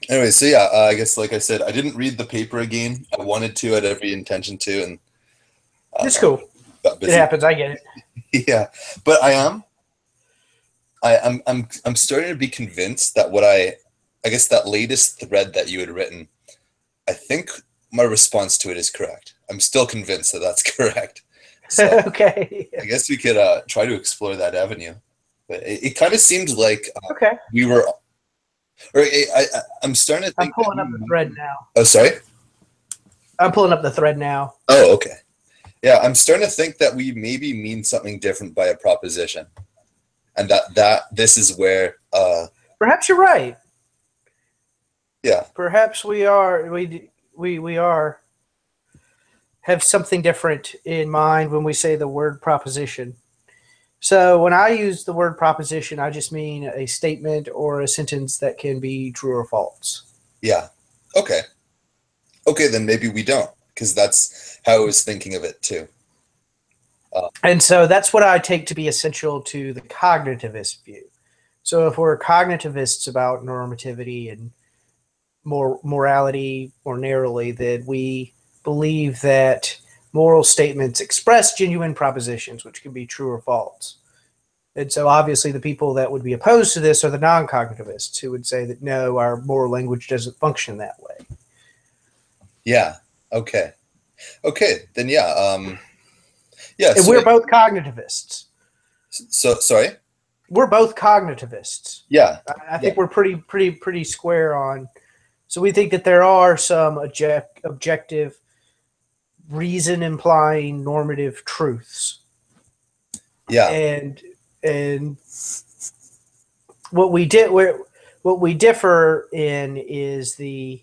Anyway, so yeah, I guess like I said, I didn't read the paper again. I wanted to, I had every intention to, and I don't It's know, cool. got It busy. happens. I get it. Yeah, but I'm starting to be convinced that I guess that latest thread that you had written, I think my response to it is correct. I'm still convinced that that's correct. So Okay. I guess we could try to explore that avenue. But it kind of seemed like Okay. we were, or I'm starting to I'm think that pulling up the thread now. oh, sorry. I'm pulling up the thread now. Oh, okay. Yeah, I'm starting to think that we maybe mean something different by a proposition, and that this is where, Perhaps you're right. yeah, Perhaps we are have something different in mind when we say the word proposition. So when I use the word proposition, I just mean a statement or a sentence that can be true or false. yeah, okay, okay, then maybe we don't, because that's how I was thinking of it too. And so that's what I take to be essential to the cognitivist view. So if we're cognitivists about normativity and morality more narrowly, that we believe that moral statements express genuine propositions, which can be true or false. And so obviously the people that would be opposed to this are the non-cognitivists who would say that no, our moral language doesn't function that way. Yeah, okay, okay, then yeah, yeah. And we're both cognitivists. So sorry. We're both cognitivists. Yeah, I yeah, think we're pretty square on. So we think that there are some objective reason implying normative truths, yeah, and what we differ in is the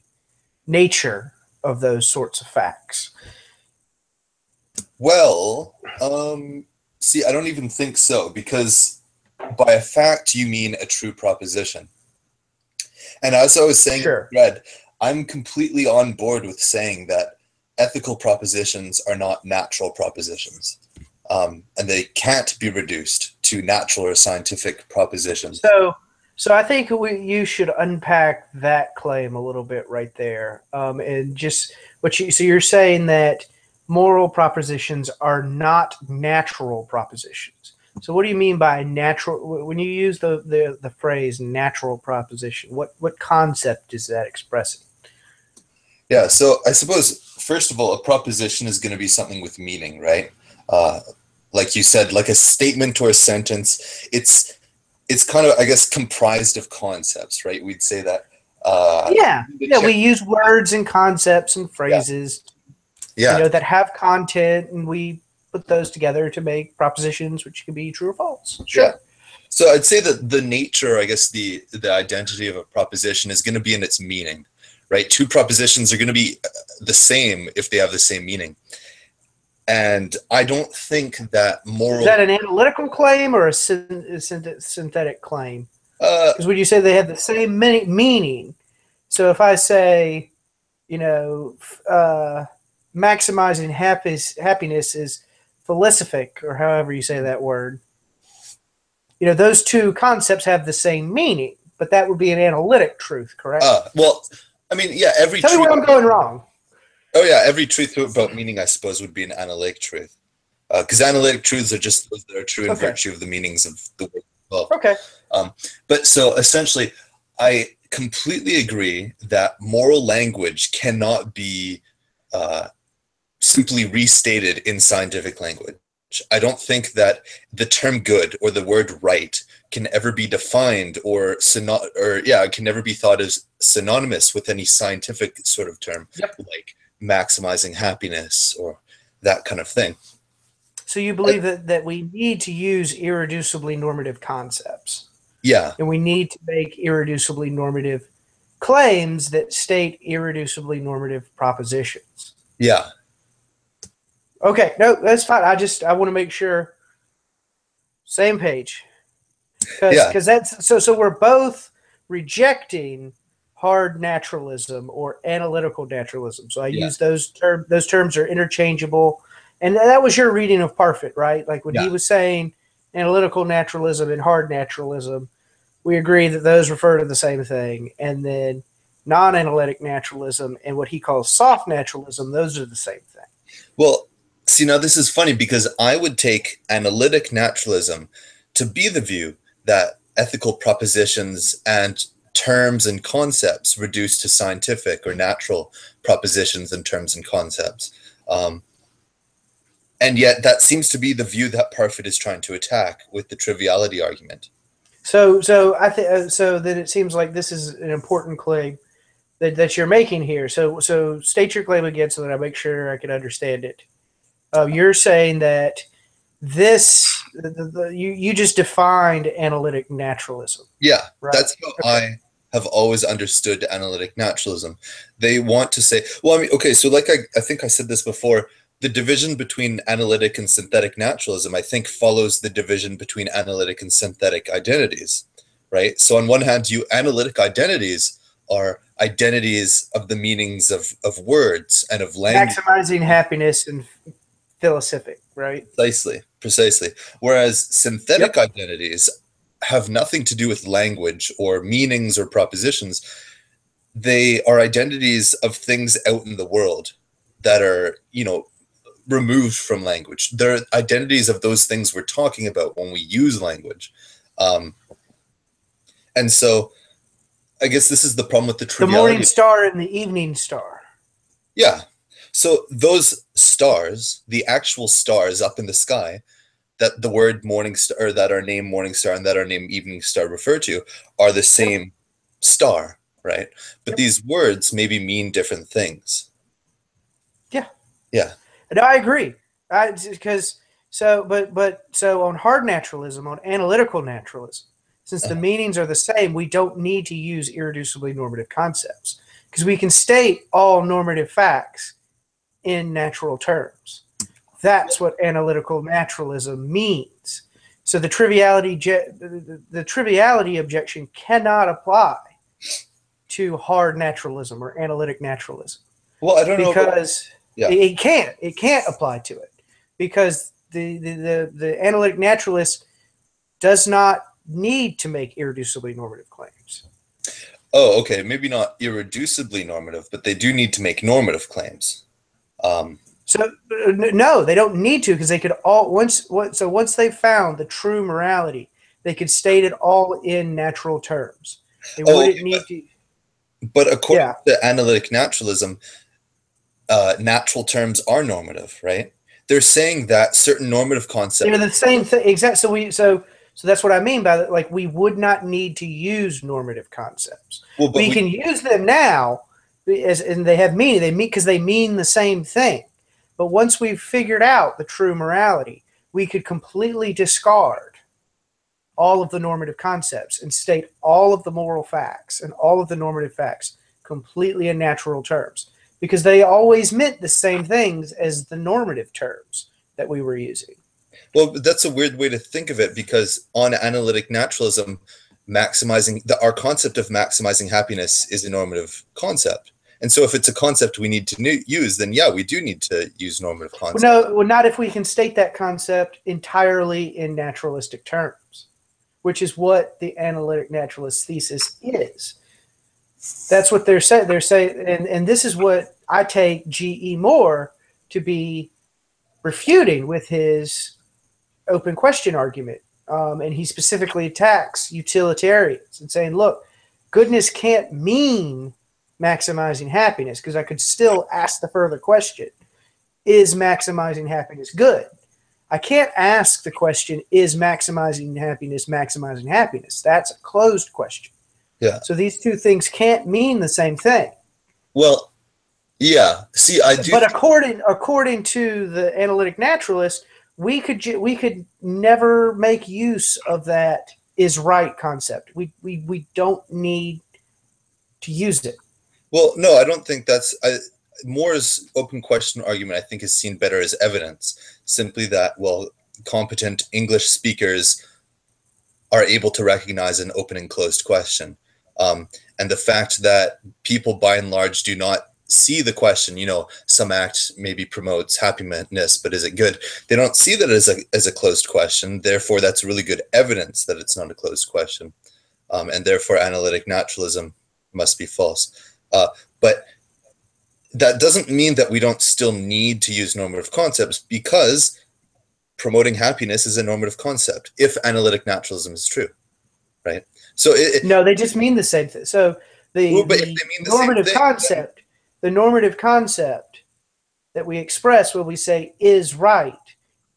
nature of those sorts of facts. well, see, I don't even think so, because by a fact you mean a true proposition. And as I was saying in the Sure. thread, I'm completely on board with saying that ethical propositions are not natural propositions, and they can't be reduced to natural or scientific propositions. So I think you should unpack that claim a little bit right there, and just so you're saying that moral propositions are not natural propositions. So what do you mean by natural? When you use the phrase natural proposition, what concept is that expressing? Yeah, so I suppose, first of all, a proposition is going to be something with meaning, right? Uh, like you said, like a statement or a sentence, it's kind of, I guess, comprised of concepts, right? We'd say that. Yeah, we use words and concepts and Yeah, phrases, yeah, that have content, and we put those together to make propositions, which can be true or false. yeah. Sure. So I'd say that the nature, I guess, the identity of a proposition is going to be in its meaning, right? Two propositions are going to be the same if they have the same meaning. And I don't think that Is that an analytical claim or a synthetic claim? uh, Because when you say they have the same meaning, so if I say, maximizing happiness is felicific, or however you say that word, those two concepts have the same meaning, but that would be an analytic truth, correct? well, I mean, yeah, every Tell me truth. where I'm going wrong. Oh, yeah, every truth about meaning, I suppose, would be an analytic truth. Because analytic truths are just those that are true in Okay. virtue of the meanings of the word above. Okay. But so essentially, I completely agree that moral language cannot be simply restated in scientific language. I don't think that the term good or the word right can ever be defined can never be thought as synonymous with any scientific sort of term, Yep. like maximizing happiness or that kind of thing. So you believe that we need to use irreducibly normative concepts, Yeah, and we need to make irreducibly normative claims that state irreducibly normative propositions. yeah, Okay, no, that's fine. I want to make sure same page, yeah, because that's so we're both rejecting hard naturalism or analytical naturalism. So I yeah, use those terms are interchangeable, and that was your reading of Parfit, right? Like when he yeah, was saying analytical naturalism and hard naturalism, we agree that those refer to the same thing, and then non-analytic naturalism and what he calls soft naturalism, those are the same thing. Well, see, now this is funny because I would take analytic naturalism to be the view that ethical propositions and terms and concepts reduced to scientific or natural propositions and terms and concepts. And yet that seems to be the view that Parfit is trying to attack with the triviality argument. So I think so that it seems like this is an important claim that you're making here. So state your claim again so that I make sure I can understand it. You're saying that you just defined analytic naturalism. Yeah, right? that's how I have always understood analytic naturalism. They want to say, well, I mean, okay, so like I think I said this before, the division between analytic and synthetic naturalism, I think, follows the division between analytic and synthetic identities, right? So on one hand, analytic identities are identities of the meanings of words and of language. Maximizing happiness and philosophic, right? Precisely. Whereas synthetic identities have nothing to do with language or meanings or propositions. They are identities of things out in the world that are, removed from language. They're identities of those things we're talking about when we use language. And so I guess this is the problem with the triviality. The morning star and the evening star. Yeah. So those stars, the actual stars up in the sky, that the word morning star, or that our name morning star and that our name evening star refer to, are the same star, right? But these words maybe mean different things. Yeah. Yeah. No, I agree. So on hard naturalism, on analytical naturalism, since the meanings are the same, we don't need to use irreducibly normative concepts because we can state all normative facts in natural terms. That's what analytical naturalism means. So the triviality objection cannot apply to hard naturalism or analytic naturalism. Well, I don't know because it can't apply to it because the analytic naturalist does not need to make irreducibly normative claims. Oh, okay. Maybe not irreducibly normative, but they do need to make normative claims. So no, they don't need to because they could once they've found the true morality, they could state it all in natural terms. They wouldn't need to. But according to analytic naturalism, natural terms are normative, right? They're saying that certain normative concepts. They're the same thing. Exactly. So that's what I mean by that. Like we would not need to use normative concepts. Well, we can use them now, and they have meaning. They mean because they mean the same thing. But once we've figured out the true morality, we could completely discard all of the normative concepts and state all of the moral facts and all of the normative facts completely in natural terms because they always meant the same things as the normative terms that we were using. Well, that's a weird way to think of it because on analytic naturalism, our concept of maximizing happiness is a normative concept. And so if it's a concept we need to use, then yeah, we do need to use normative concepts. Well, not if we can state that concept entirely in naturalistic terms, which is what the analytic naturalist thesis is. That's what they're saying. They're saying, and this is what I take G.E. Moore to be refuting with his open question argument. And he specifically attacks utilitarians and saying, look, goodness can't mean maximizing happiness because I could still ask the further question, is maximizing happiness good? I can't ask the question, is maximizing happiness maximizing happiness? That's a closed question. Yeah. So these two things can't mean the same thing. Well, yeah. See, I do. But according to the analytic naturalist, we could never make use of that is right concept. We don't need to use it. Well, no, I don't think that's Moore's open question argument. I think is seen better as evidence, simply that competent English speakers are able to recognize an open and closed question, and the fact that people by and large do not see the question. Some act maybe promotes happiness, but is it good? They don't see that as a closed question. Therefore, that's really good evidence that it's not a closed question, and therefore analytic naturalism must be false. But that doesn't mean that we don't still need to use normative concepts, because promoting happiness is a normative concept if analytic naturalism is true, right? So No, they just mean the same thing. So well, but if they mean the same normative thing, then concept, the normative concept that we express when we say is right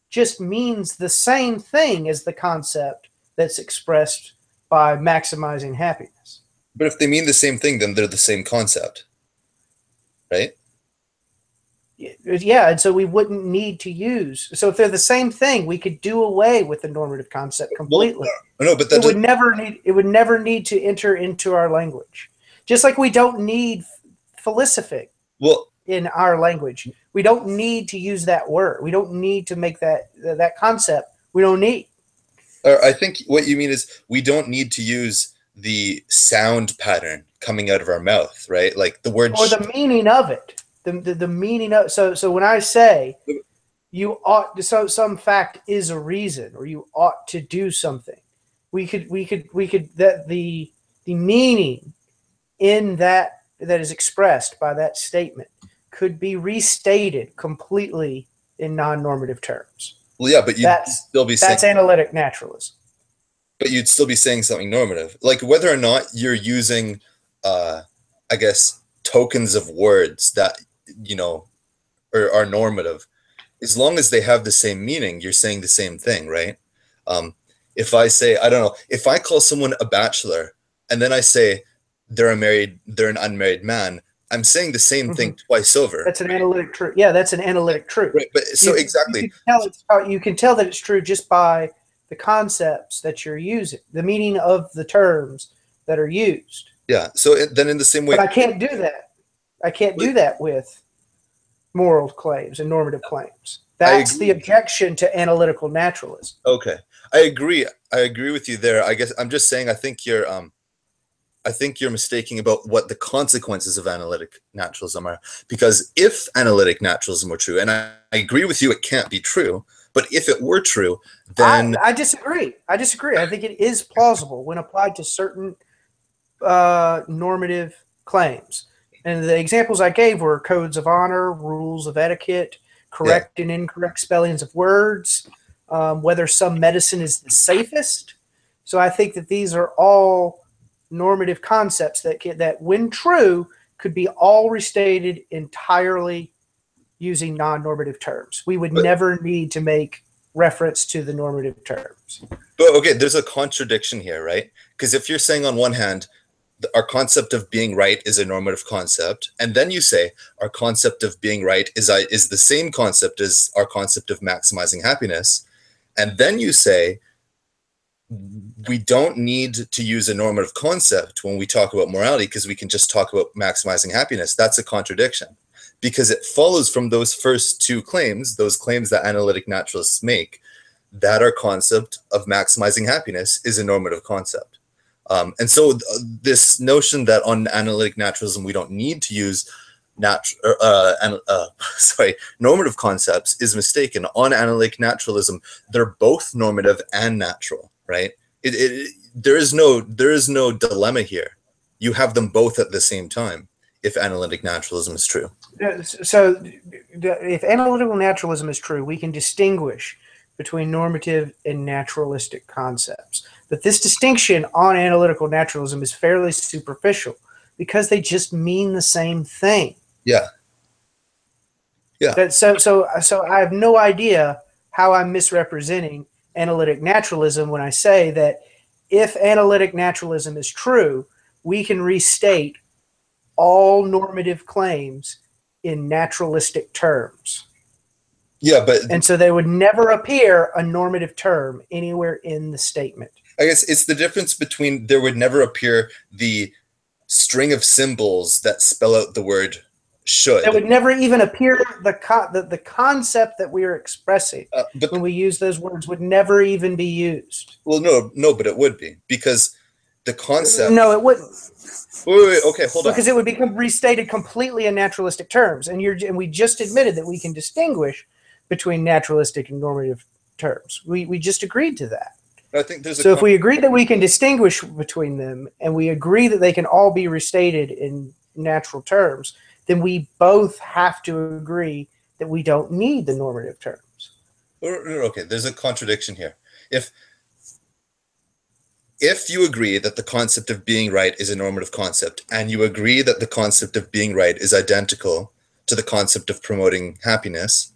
just means the same thing as the concept that's expressed by maximizing happiness. but if they mean the same thing, then they're the same concept, right? Yeah, and so we wouldn't need to use. So if they're the same thing, we could do away with the normative concept Well, completely. no, but that It would doesn't. never need. It would never need to enter into our language. Just like we don't need felicific Well, in our language, we don't need to use that word. We don't need to make that concept. We don't need. I think what you mean is we don't need to use the sound pattern coming out of our mouth, right? Like the word Or the meaning of it. The meaning of so when I say you ought to, so some fact is a reason, or you ought to do something, we could that the meaning in that is expressed by that statement could be restated completely in non-normative terms. well, yeah, but That's still be saying, that's analytic naturalism. but you'd still be saying something normative, like whether or not you're using, I guess, tokens of words that you know are normative. As long as they have the same meaning, you're saying the same thing, right? Um, if I say, I don't know, if I call someone a bachelor and then I say they're an unmarried man, I'm saying the same Mm-hmm. thing twice over. That's an analytic truth. Yeah, that's an analytic truth. Right, but so exactly. You can tell that it's true just by the concepts that you're using, the meaning of the terms that are used. Yeah. So then in the same way, But I can't do that. I can't do that with moral claims and normative claims. That's the objection to analytical naturalism. okay. I agree. I agree with you there. I guess I'm just saying I think you're mistaking about what the consequences of analytic naturalism are. Because if analytic naturalism were true, and I agree with you, it can't be true, but if it were true, then I disagree. I disagree. I think it is plausible when applied to certain normative claims. And the examples I gave were codes of honor, rules of etiquette, yeah. correct and incorrect spellings of words, whether some medicine is the safest. So I think that these are all normative concepts that when true, could be all restated entirely using non-normative terms. We would But, never need to make reference to the normative terms. but okay, there's a contradiction here, right? Because if you're saying on one hand, our concept of being right is a normative concept, and then you say our concept of being right is the same concept as our concept of maximizing happiness, and then you say we don't need to use a normative concept when we talk about morality because we can just talk about maximizing happiness. That's a contradiction, because it follows from those first two claims, those claims that analytic naturalists make, that our concept of maximizing happiness is a normative concept. And so this notion that on analytic naturalism we don't need to use normative concepts is mistaken. On analytic naturalism, they're both normative and natural, right? There is no dilemma here. You have them both at the same time if analytic naturalism is true. So if analytical naturalism is true, we can distinguish between normative and naturalistic concepts. But this distinction on analytical naturalism is fairly superficial because they just mean the same thing. Yeah. Yeah. So I have no idea how I'm misrepresenting analytic naturalism when I say that if analytic naturalism is true, we can restate all normative claims in naturalistic terms. Yeah, but and so there would never appear a normative term anywhere in the statement. I guess it's the difference between there would never appear the string of symbols that spell out the word should. There would never even appear the concept that we are expressing but when we use those words would never even be used. Well, no, but it would be, because the concept. No, it wouldn't. Wait, okay, hold on. Because it would become restated completely in naturalistic terms, and we just admitted that we can distinguish between naturalistic and normative terms. We just agreed to that. I think there's so if we agree that we can distinguish between them, and we agree that they can all be restated in natural terms, then we both have to agree that we don't need the normative terms. Okay, there's a contradiction here. If you agree that the concept of being right is a normative concept, and you agree that the concept of being right is identical to the concept of promoting happiness,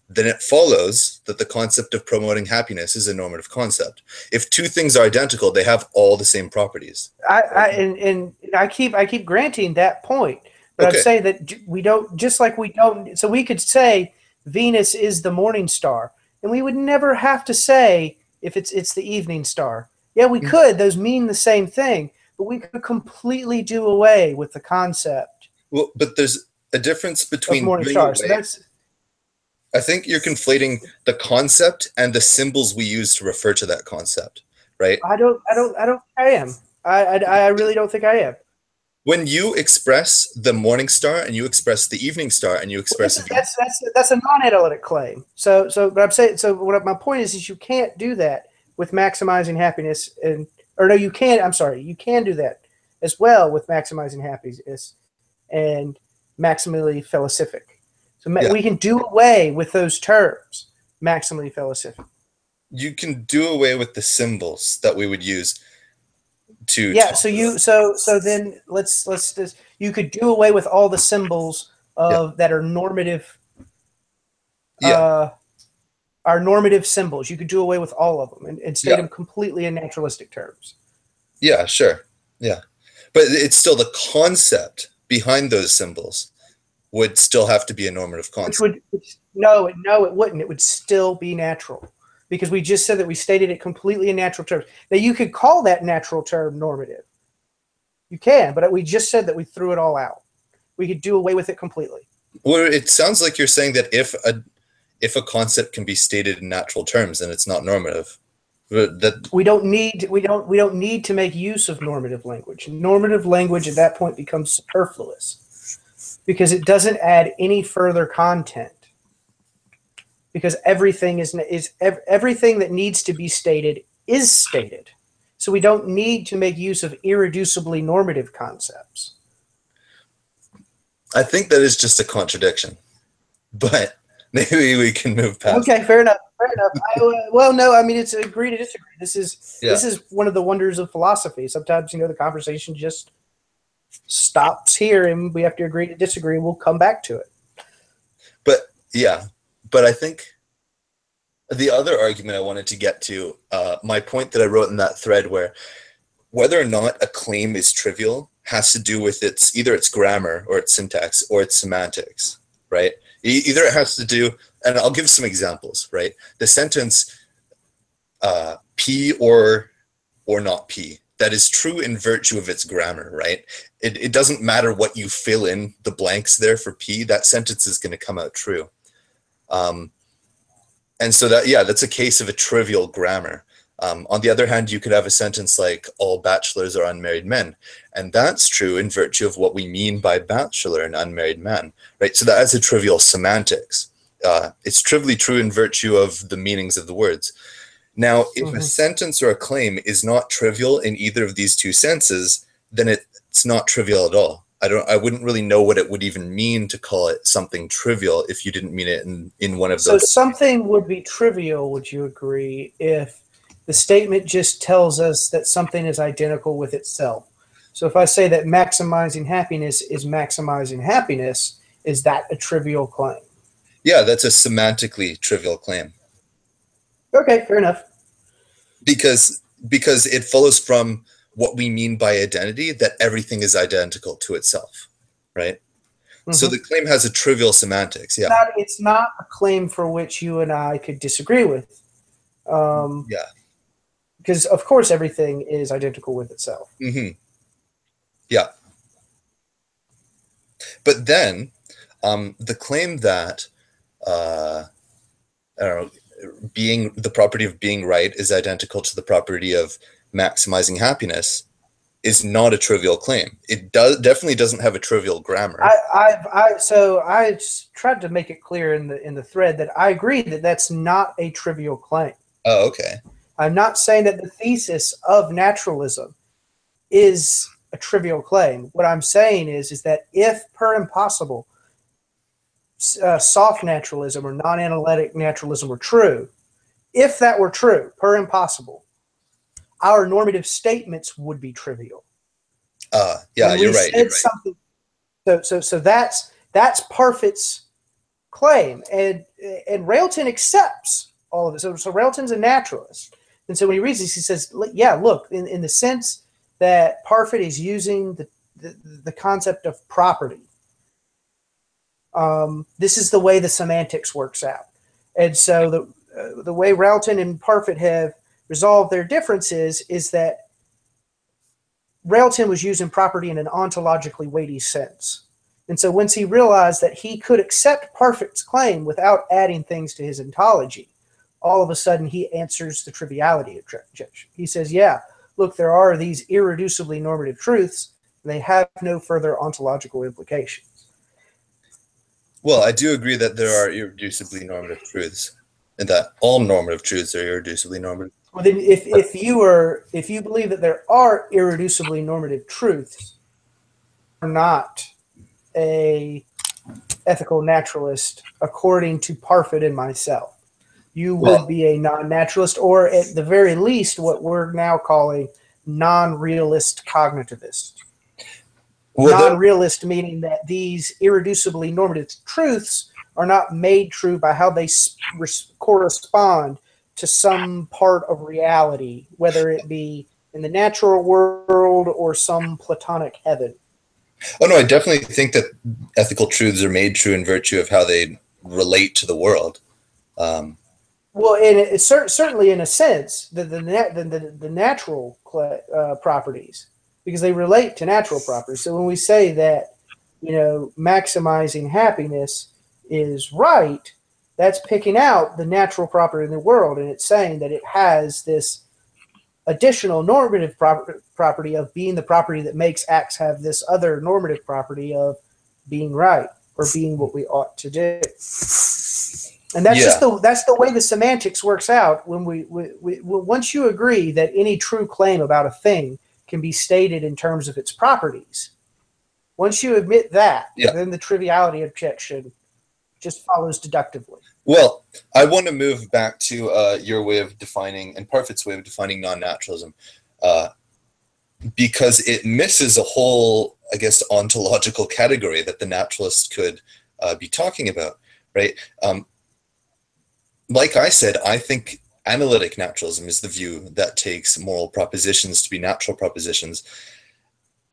then it follows that the concept of promoting happiness is a normative concept. If two things are identical, they have all the same properties. I keep granting that point, but I'm Okay. saying that we don't, just like we don't. So we could say Venus is the morning star, and we would never have to say if it's the evening star. Yeah, we could. Those mean the same thing, but we could completely do away with the concept Well, but there's a difference of between morning doing star. So away. that's I think you're conflating the concept and the symbols we use to refer to that concept, right? I don't think I am. I really don't think I am. When you express the morning star and you express the evening star and you express That's a non-analytic claim. But I'm saying, my point is you can't do that with maximizing happiness you can. I'm sorry, you can do that as well with maximizing happiness and maximally felicific. So yeah, we can do away with those terms, maximally felicific. you can do away with the symbols that we would use to Yeah. talk So about. then let's just, you could do away with all the symbols Yeah, that are normative. yeah, Are normative symbols. You could do away with all of them and state yeah, them completely in naturalistic terms. yeah, sure, yeah, but it's still the concept behind those symbols would still have to be a normative concept. No, it wouldn't. It would still be natural because we just said that we stated it completely in natural terms. Now you could call that natural term normative. You can, but we just said that we threw it all out. We could do away with it completely. Well, it sounds like you're saying that if a concept can be stated in natural terms, then it's not normative. That We don't need to make use of normative language. Normative language at that point becomes superfluous because it doesn't add any further content. Because everything everything that needs to be stated is stated. So we don't need to make use of irreducibly normative concepts. I think that is just a contradiction, but maybe we can move past. Okay, fair enough. Fair enough. Well, no, I mean it's agree to disagree. Yeah, This is one of the wonders of philosophy. Sometimes the conversation just stops here, and we have to agree to disagree. We'll come back to it. but yeah, but I think the other argument I wanted to get to, my point that I wrote in that thread, where whether or not a claim is trivial has to do with either its grammar or its syntax or its semantics, right? Either it has to do, and I'll give some examples, right? The sentence P or not P, that is true in virtue of its grammar, right? It doesn't matter what you fill in the blanks there for P, that sentence is going to come out true. And so that's a case of a trivial grammar. On the other hand, you could have a sentence like all bachelors are unmarried men. And that's true in virtue of what we mean by bachelor and unmarried man, right? So that has a trivial semantics. It's trivially true in virtue of the meanings of the words. Now, if a sentence or a claim is not trivial in either of these two senses, then it's not trivial at all. I wouldn't really know what it would even mean to call it something trivial if you didn't mean it in one of those. So something would be trivial, would you agree, if the statement just tells us that something is identical with itself? So if I say that maximizing happiness is maximizing happiness, is that a trivial claim? Yeah, that's a semantically trivial claim. Okay, fair enough. Because it follows from what we mean by identity, that everything is identical to itself, right? So the claim has a trivial semantics, yeah. It's not a claim for which you and I could disagree with. Yeah. Because, of course, everything is identical with itself. Yeah. But then the claim that, I don't know, the property of being right is identical to the property of maximizing happiness is not a trivial claim. It definitely doesn't have a trivial grammar. I tried to make it clear in the thread that I agree that that's not a trivial claim. Oh, okay. I'm not saying that the thesis of naturalism is a trivial claim. What I'm saying is that if per impossible, soft naturalism or non-analytic naturalism were true, if that were true, per impossible, our normative statements would be trivial. Yeah, When you're we right. said something, so that's Parfit's claim, and Railton accepts all of it. So Railton's a naturalist, and so when he reads this, he says, "Yeah, look, in the sense that Parfit is using the concept of property, this is the way the semantics works out." And so the way Railton and Parfit have resolved their differences is that Railton was using property in an ontologically weighty sense. And so once he realized that he could accept Parfit's claim without adding things to his ontology, all of a sudden he answers the triviality objection. He says, yeah, look, there are these irreducibly normative truths. They have no further ontological implications. Well, I do agree that there are irreducibly normative truths, and that all normative truths are irreducibly normative. Well, then if you believe that there are irreducibly normative truths, you're not a ethical naturalist according to Parfit and myself. You would be a non-naturalist, or at the very least, what we're now calling non-realist cognitivist. Non-realist meaning that these irreducibly normative truths are not made true by how they correspond to some part of reality, whether it be in the natural world or some Platonic heaven. Oh, no, I definitely think that ethical truths are made true in virtue of how they relate to the world. Well, and it's certainly in a sense, the natural properties, because they relate to natural properties. So when we say that, maximizing happiness is right, that's picking out the natural property in the world, and it's saying that it has this additional normative property of being the property that makes acts have this other normative property of being right or being what we ought to do. And that's that's the way the semantics works out. When we once you agree that any true claim about a thing can be stated in terms of its properties, once you admit that, then the triviality objection just follows deductively. Well, I want to move back to your way of defining, and Parfit's way of defining non-naturalism, because it misses a whole, I guess, ontological category that the naturalist could be talking about, right? Like I said, I think analytic naturalism is the view that takes moral propositions to be natural propositions.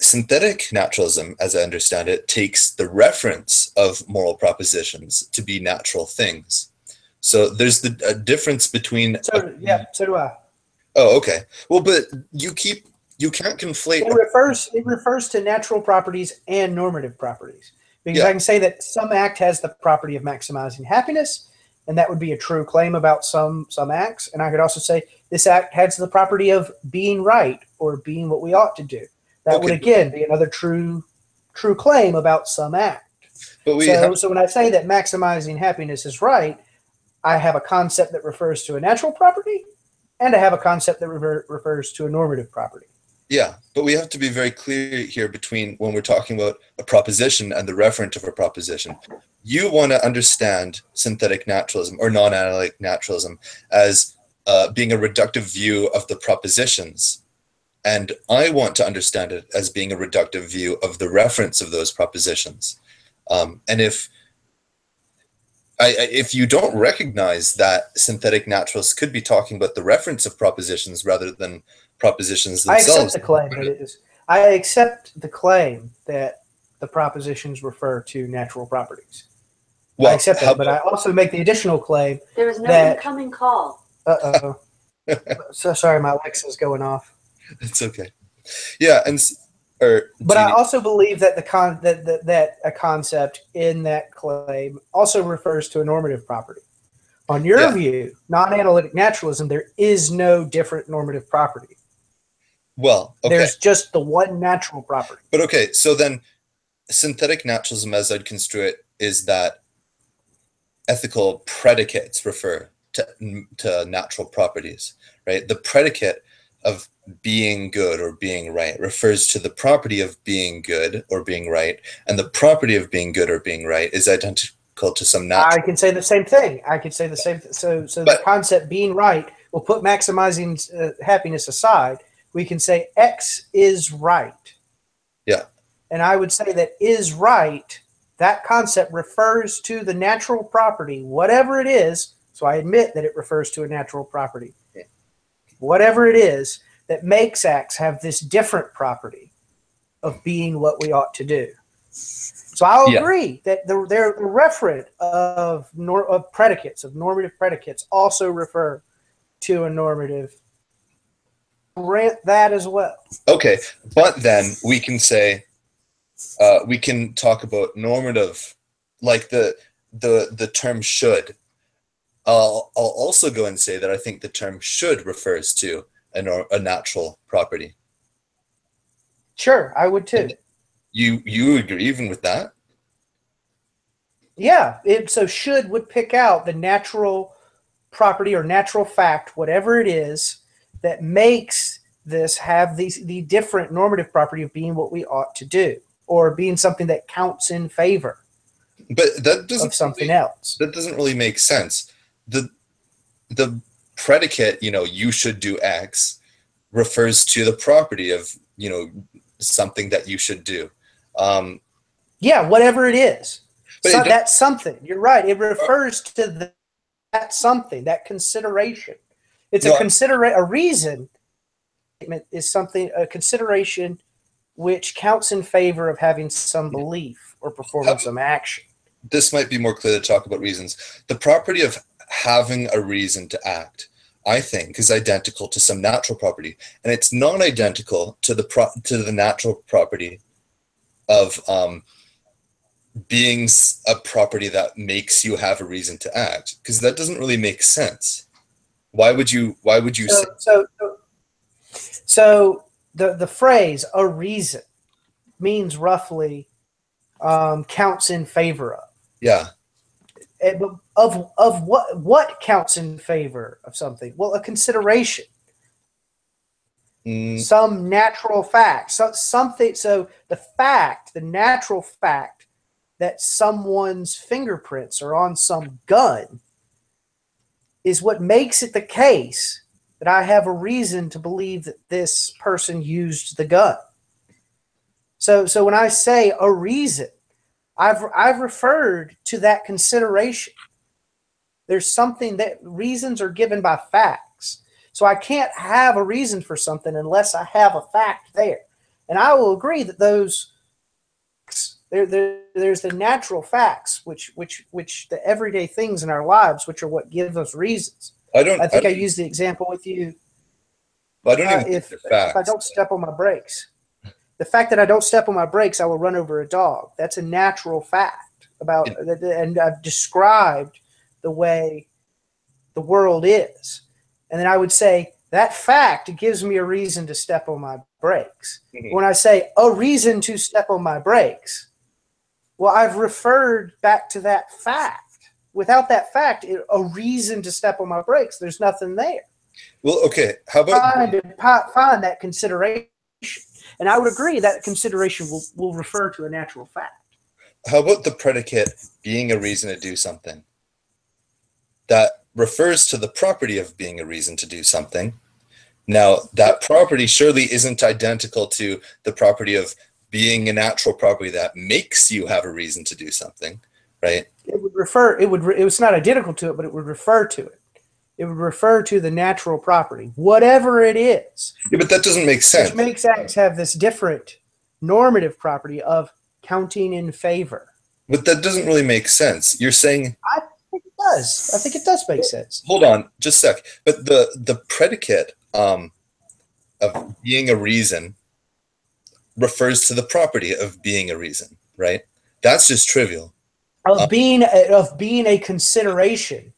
Synthetic naturalism, as I understand it, takes the reference of moral propositions to be natural things. So there's a difference between... So do I. Oh, okay. Well, but you can't conflate... It refers to natural properties and normative properties. Because I can say that some act has the property of maximizing happiness, and that would be a true claim about some acts. And I could also say this act has the property of being right or being what we ought to do. That would, again, be another true claim about some act. But so when I say that maximizing happiness is right, I have a concept that refers to a natural property, and I have a concept that refers to a normative property. Yeah, but we have to be very clear here between when we're talking about a proposition and the referent of a proposition. You want to understand synthetic naturalism or non-analytic naturalism as being a reductive view of the propositions. And I want to understand it as being a reductive view of the reference of those propositions. And if you don't recognize that synthetic naturalists could be talking about the reference of propositions rather than propositions themselves. I accept the claim that the propositions refer to natural properties. Well, I accept that, but I also make the additional claim there is no incoming call. Uh-oh. So sorry, my Alexa's going off. It's okay. Yeah, but I also believe that that a concept in that claim also refers to a normative property. On your view, non-analytic naturalism, there is no different normative property. Well, okay. There's just the one natural property. But okay, so then synthetic naturalism, as I'd construe it, is that ethical predicates refer to natural properties, right? The predicate of being good or being right refers to the property of being good or being right, and the property of being good or being right is identical to some natural. I can say the same thing. I could say the same. So the concept being right, we'll put maximizing happiness aside. We can say X is right. Yeah. And I would say that is right, that concept refers to the natural property, whatever it is. So I admit that it refers to a natural property. Yeah. Whatever it is that makes X have this different property of being what we ought to do. So I'll agree that the referent of predicates, of normative predicates, also refer to a normative. Grant that as well. Okay, but then we can say, we can talk about normative, like the term should. I'll also go and say that I think the term should refers to a natural property. Sure, I would too. You agree even with that? Yeah, so should would pick out the natural property or natural fact, whatever it is, that makes this have the different normative property of being what we ought to do, or being something that counts in favor but that doesn't of something else. That doesn't really make sense. The predicate, you should do X, refers to the property of, something that you should do. Yeah, whatever it is. So that's something. You're right. It refers to that something, that consideration. It's a reason is something, a consideration which counts in favor of having some belief or performing some action. This might be more clear to talk about reasons. The property of having a reason to act, I think, is identical to some natural property, and it's not identical to the natural property of being a property that makes you have a reason to act, because that doesn't really make sense. Why would you say so the phrase "a reason" means roughly counts in favor of. Yeah. Of what counts in favor of something? Well, a consideration, some natural fact, something. So the natural fact that someone's fingerprints are on some gun is what makes it the case that I have a reason to believe that this person used the gun. So when I say a reason, I've referred to that consideration. There's something that reasons are given by facts. So I can't have a reason for something unless I have a fact there. And I will agree that those there's the natural facts, which the everyday things in our lives, which are what give us reasons. I think I used the example with you. I don't even if I don't step on my brakes. The fact that I don't step on my brakes, I will run over a dog. That's a natural fact and I've described the way the world is. And then I would say that fact gives me a reason to step on my brakes. Mm-hmm. When I say a reason to step on my brakes, well, I've referred back to that fact. Without that fact, a reason to step on my brakes, there's nothing there. Well, okay. How about find that consideration? And I would agree that consideration will refer to a natural fact. How about the predicate being a reason to do something? That refers to the property of being a reason to do something. Now, that property surely isn't identical to the property of being a natural property that makes you have a reason to do something, right? It's not identical to it, but it would refer to it. It would refer to the natural property, whatever it is. Yeah, but that doesn't make sense. Which makes acts have this different normative property of counting in favor. But that doesn't really make sense. You're saying... I think it does. I think it does make sense. Hold on, just a sec. But the predicate of being a reason refers to the property of being a reason, right? That's just trivial. Of being a consideration.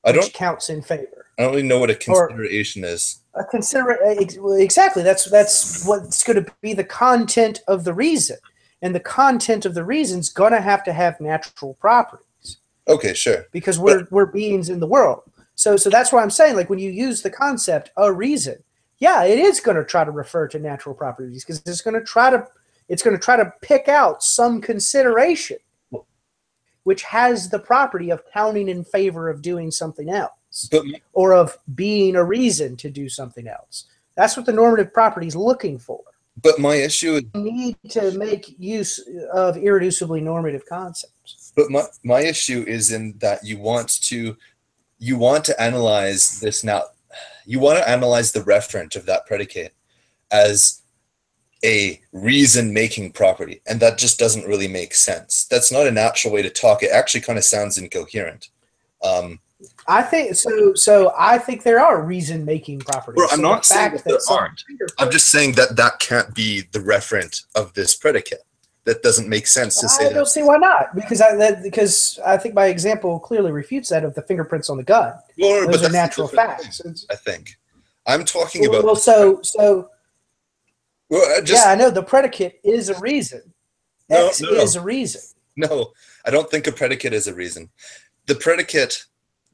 Which counts in favor. I don't really know what a consideration is. Exactly. That's what's going to be the content of the reason, and the content of the reason's going to have natural properties. Okay, sure. Because we're beings in the world. So that's why I'm saying, like, when you use the concept a reason, yeah, it is going to try to refer to natural properties because it's going to try to pick out some consideration which has the property of counting in favor of doing something else or of being a reason to do something else. That's what the normative property is looking for. But my issue is you need to make use of irreducibly normative concepts. But my issue is in that you want to analyze this now. You want to analyze the referent of that predicate as a reason-making property, and that just doesn't really make sense. That's not a natural way to talk. It actually kind of sounds incoherent. I think so. So I think there are reason-making properties. Well, I'm not saying that there aren't. I'm just saying that that can't be the referent of this predicate. That doesn't make sense to say that. I don't see why not, because I think my example clearly refutes that of the fingerprints on the gun. Well, those are natural facts. I think I'm talking about. Yeah, I know the predicate is a reason. X is a reason. No, I don't think a predicate is a reason. The predicate,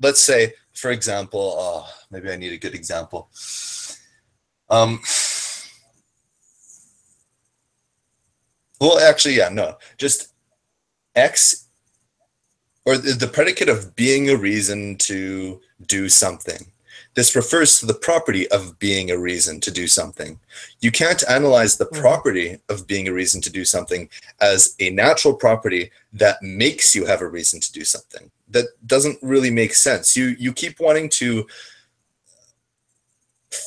let's say, for example, maybe I need a good example. Well, actually, yeah, no. Just X, or the predicate of being a reason to do something. This refers to the property of being a reason to do something. You can't analyze the property of being a reason to do something as a natural property that makes you have a reason to do something. That doesn't really make sense. You keep wanting to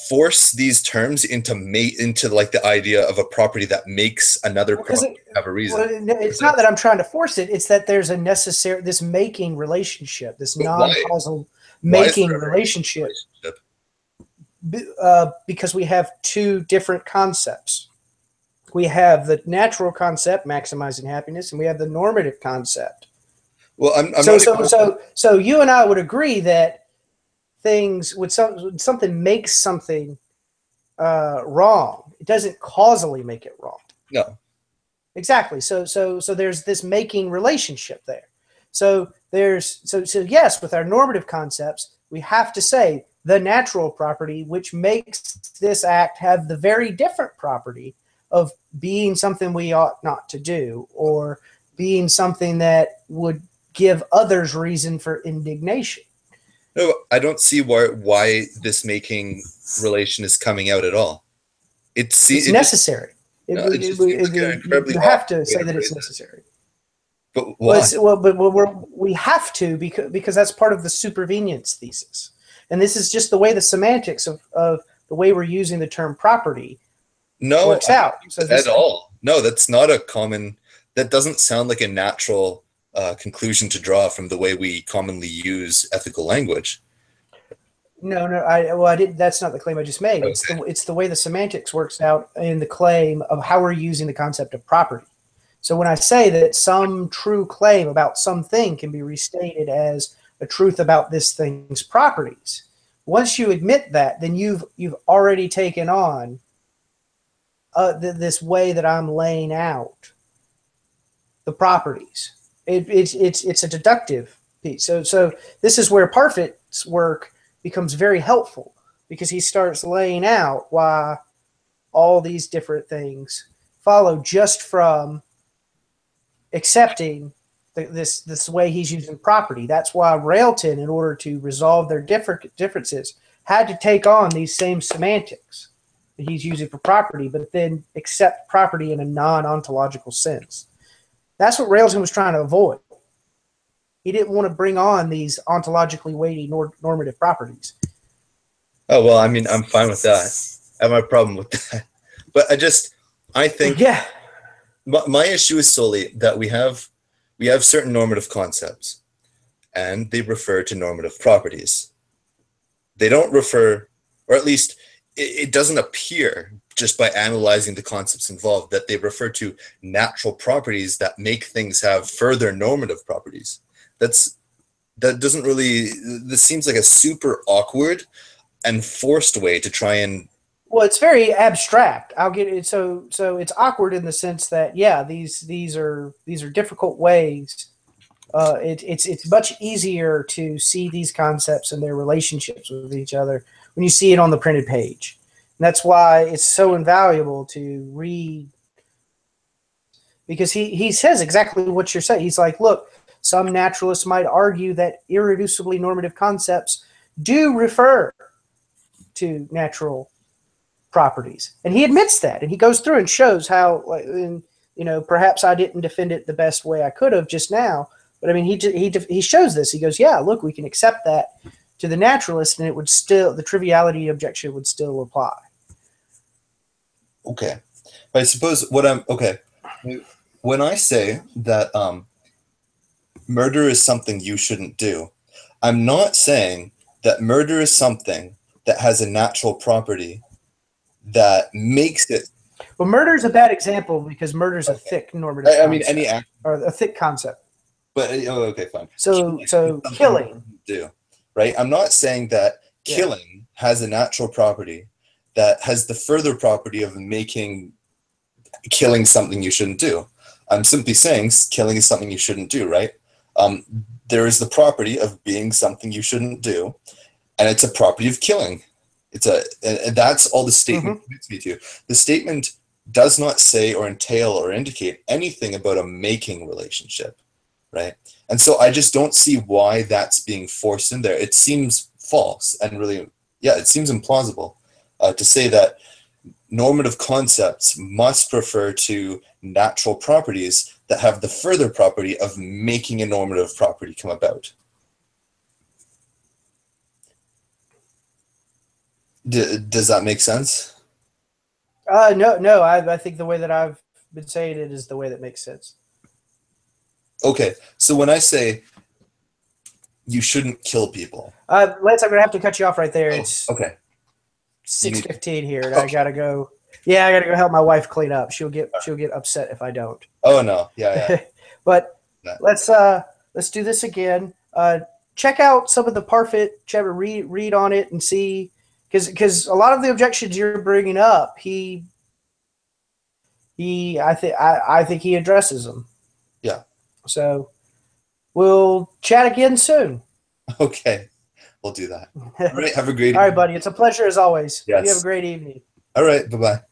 force these terms into like the idea of a property that makes another property have a reason. Well, it's not that I'm trying to force it. It's that there's a necessary, this making relationship, this non-causal making relationship. Because we have two different concepts. We have the natural concept, maximizing happiness, and we have the normative concept. Well, so you and I would agree that things when something makes something wrong, it doesn't causally make it wrong. No. Exactly. So there's this making relationship there. So yes, with our normative concepts, we have to say the natural property, which makes this act have the very different property of being something we ought not to do, or being something that would give others reason for indignation. No, I don't see why this making relation is coming out at all. It's necessary. You have to say that it's necessary. But why? We have to because that's part of the supervenience thesis. And this is just the way the semantics of the way we're using the term property works out. At all. No, that's not a common, that doesn't sound like a natural conclusion to draw from the way we commonly use ethical language. No, I didn't. That's not the claim I just made. Okay. It's the way the semantics works out in the claim of how we're using the concept of property. So when I say that some true claim about something can be restated as a truth about this thing's properties, once you admit that, then you've already taken on this way that I'm laying out the properties. It's a deductive piece. So this is where Parfit's work becomes very helpful, because he starts laying out why all these different things follow just from accepting this way he's using property. That's why Railton, in order to resolve their differences, had to take on these same semantics that he's using for property, but then accept property in a non-ontological sense. That's what Railton was trying to avoid. He didn't want to bring on these ontologically weighty normative properties. Oh, well, I mean, I'm fine with that. I have no problem with that. But I think yeah. My issue is solely that we have certain normative concepts, and they refer to normative properties. They don't refer, or at least it doesn't appear just by analyzing the concepts involved, that they refer to natural properties that make things have further normative properties. That doesn't really, this seems like a super awkward and forced way to try and. Well, it's very abstract. I'll get it. So it's awkward in the sense that, yeah, these are difficult ways. It's much easier to see these concepts and their relationships with each other when you see it on the printed page. that's why it's so invaluable to read, because he says exactly what you're saying. He's like, look, some naturalists might argue that irreducibly normative concepts do refer to natural properties, and he admits that, and he goes through and shows how, and, perhaps I didn't defend it the best way I could have just now, but I mean, he shows this. He goes, yeah, look, we can accept that to the naturalist, and it would still, the triviality objection would still apply. Okay, but I suppose when I say that murder is something you shouldn't do, I'm not saying that murder is something that has a natural property that makes it. Well, murder is a bad example because murder is a thick normative I mean, concept, any act, or a thick concept. but okay, fine. So killing. Do right? I'm not saying that killing has a natural property that has the further property of making killing something you shouldn't do. I'm simply saying killing is something you shouldn't do, right? There is the property of being something you shouldn't do, and it's a property of killing. And that's all the statement commits me to. The statement does not say or entail or indicate anything about a making relationship, right? And so I just don't see why that's being forced in there. It seems false and really, it seems implausible to say that normative concepts must refer to natural properties that have the further property of making a normative property come about. Does that make sense? No. I think the way that I've been saying it is the way that makes sense. Okay, so when I say you shouldn't kill people, Lance, I'm gonna have to cut you off right there. It's okay. 6:15 here, and I gotta go. Yeah, I gotta go help my wife clean up. She'll get upset if I don't. Oh no, yeah. But let's do this again. Check out some of the Parfit. Read on it and see, because a lot of the objections you're bringing up, I think he addresses them. Yeah. So we'll chat again soon. Okay, we'll do that. All right, have a great evening. All right, buddy. It's a pleasure as always. Yes. You have a great evening. All right, bye-bye.